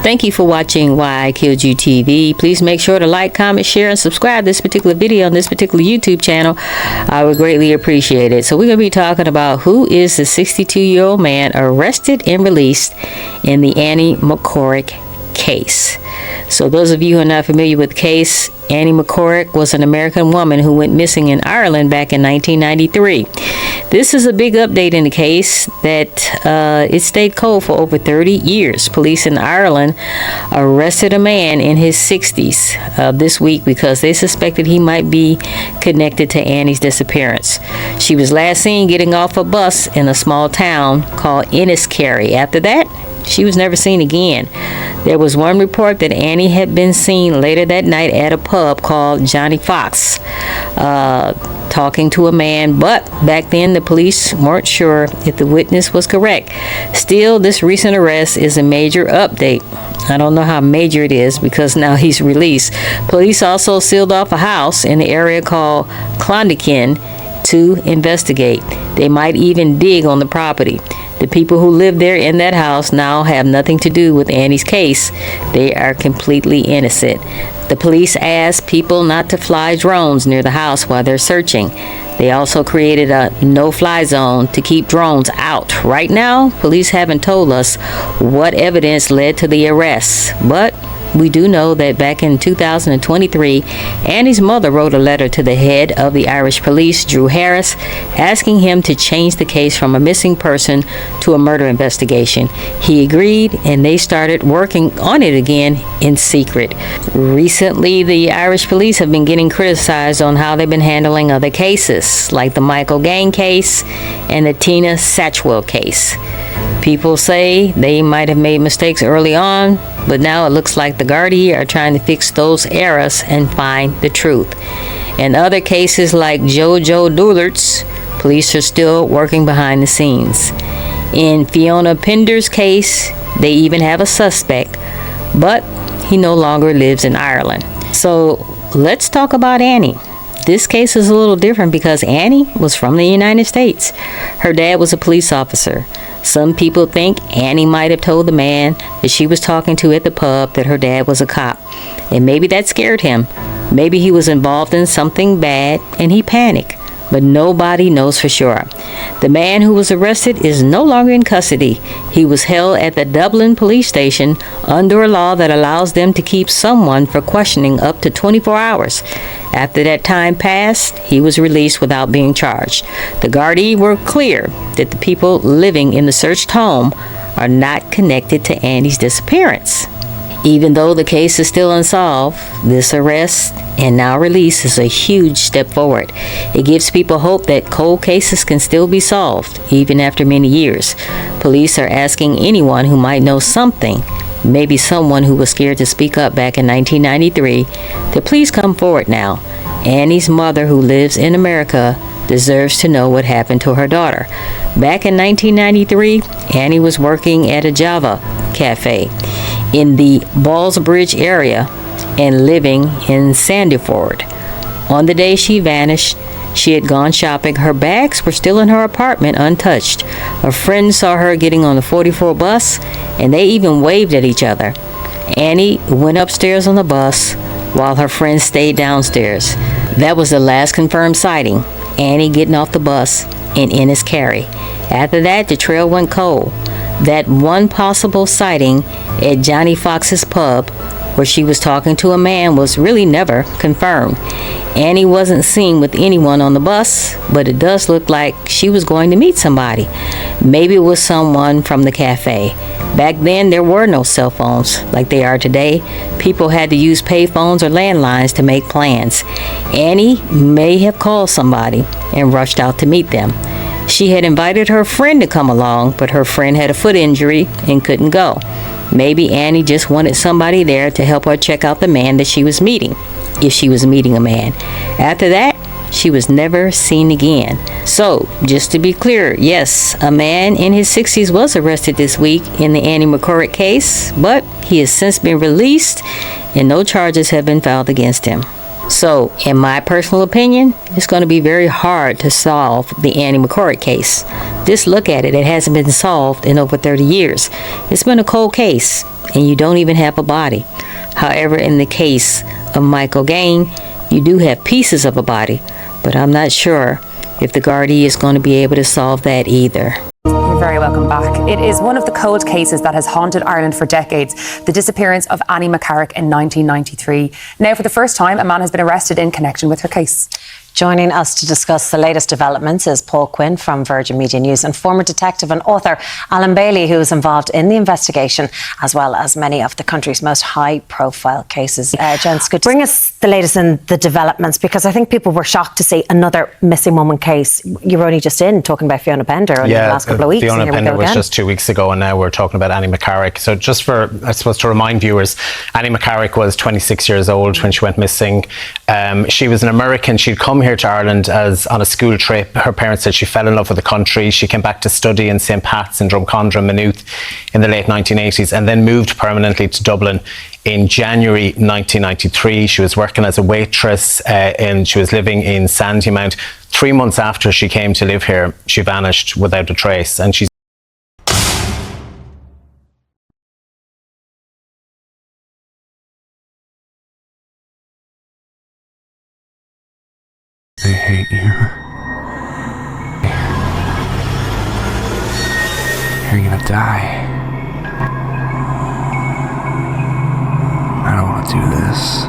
Thank you for watching Why I Killed You TV. Please make sure to like, comment, share, and subscribe to this particular video on this particular YouTube channel. I would greatly appreciate it. So we're going to be talking about who is the 62-year-old man arrested and released in the Annie McCarrick case. So those of you who are not familiar with the case, Annie McCarrick was an American woman who went missing in Ireland back in 1993. This is a big update in the case that it stayed cold for over 30 years. Police in Ireland arrested a man in his 60s this week because they suspected he might be connected to Annie's disappearance. She was last seen getting off a bus in a small town called Enniskerry. After that, she was never seen again. There was one report that Annie had been seen later that night at a pub called Johnny Fox, talking to a man, but back then the police weren't sure if the witness was correct. Still, this recent arrest is a major update. I don't know how major it is because now he's released. Police also sealed off a house in the area called Clondalkin to investigate. They might even dig on the property. The people who live there in that house now have nothing to do with Annie's case. They are completely innocent. The police asked people not to fly drones near the house while they're searching. They also created a no-fly zone to keep drones out. Right now, police haven't told us what evidence led to the arrests, but we do know that back in 2023, Annie's mother wrote a letter to the head of the Irish police, Drew Harris, asking him to change the case from a missing person to a murder investigation. He agreed, and they started working on it again in secret. Recently, the Irish police have been getting criticized on how they've been handling other cases, like the Michael Gaine case and the Tina Satchwell case. People say they might have made mistakes early on, but now it looks like the Gardaí are trying to fix those errors and find the truth. In other cases like Jojo Doulart's, police are still working behind the scenes. In Fiona Pinder's case, they even have a suspect, but he no longer lives in Ireland. So let's talk about Annie. This case is a little different because Annie was from the United States. Her dad was a police officer. Some people think Annie might have told the man that she was talking to at the pub that her dad was a cop. And maybe that scared him. Maybe he was involved in something bad and he panicked. But nobody knows for sure. The man who was arrested is no longer in custody. He was held at the Dublin police station under a law that allows them to keep someone for questioning up to 24 hours. After that time passed, he was released without being charged. The Gardaí were clear that the people living in the searched home are not connected to Annie's disappearance. Even though the case is still unsolved, this arrest and now release is a huge step forward. It gives people hope that cold cases can still be solved, even after many years. Police are asking anyone who might know something, maybe someone who was scared to speak up back in 1993, to please come forward now. Annie's mother, who lives in America, deserves to know what happened to her daughter. Back in 1993, Annie was working at a Java cafe in the Ballsbridge area and living in Sandyford. On the day she vanished, she had gone shopping. Her bags were still in her apartment untouched. A friend saw her getting on the 44 bus, and they even waved at each other. Annie went upstairs on the bus while her friend stayed downstairs. That was the last confirmed sighting, Annie getting off the bus in Enniskerry. After that, the trail went cold. That one possible sighting at Johnny Fox's pub, where she was talking to a man, was really never confirmed. Annie wasn't seen with anyone on the bus, but it does look like she was going to meet somebody. Maybe it was someone from the cafe. Back then, there were no cell phones like they are today. People had to use payphones or landlines to make plans. Annie may have called somebody and rushed out to meet them. She had invited her friend to come along, but her friend had a foot injury and couldn't go. Maybe Annie just wanted somebody there to help her check out the man that she was meeting, if she was meeting a man. After that, she was never seen again. So, just to be clear, yes, a man in his 60s was arrested this week in the Annie McCarrick case, but he has since been released and no charges have been filed against him. So, in my personal opinion, it's going to be very hard to solve the Annie McCarrick case. Just look at it. It hasn't been solved in over 30 years. It's been a cold case. and you don't even have a body. However, in the case of Michael Gaine, you do have pieces of a body, but I'm not sure if the Gardaí is going to be able to solve that either. You're very welcome back. It is one of the cold cases that has haunted Ireland for decades, the disappearance of Annie McCarrick in 1993. Now, for the first time, a man has been arrested in connection with her case. Joining us to discuss the latest developments is Paul Quinn from Virgin Media News and former detective and author Alan Bailey, who was involved in the investigation, as well as many of the country's most high-profile cases. Gents, good to bring us the latest in the developments, because I think people were shocked to see another missing woman case. You were only just talking about Fiona Pender in the last couple of weeks. Fiona Pender was just 2 weeks ago, and now we're talking about Annie McCarrick. So just for, I suppose, to remind viewers, Annie McCarrick was 26 years old when she went missing. She was an American. She'd come here to Ireland as on a school trip. Her parents said she fell in love with the country. She came back to study in St. Pat's in Drumcondra, Maynooth in the late 1980s, and then moved permanently to Dublin in January 1993. She was working as a waitress and she was living in Sandymount. 3 months after she came to live here, she vanished without a trace, and she's I hate you. You're gonna die. I don't want to do this.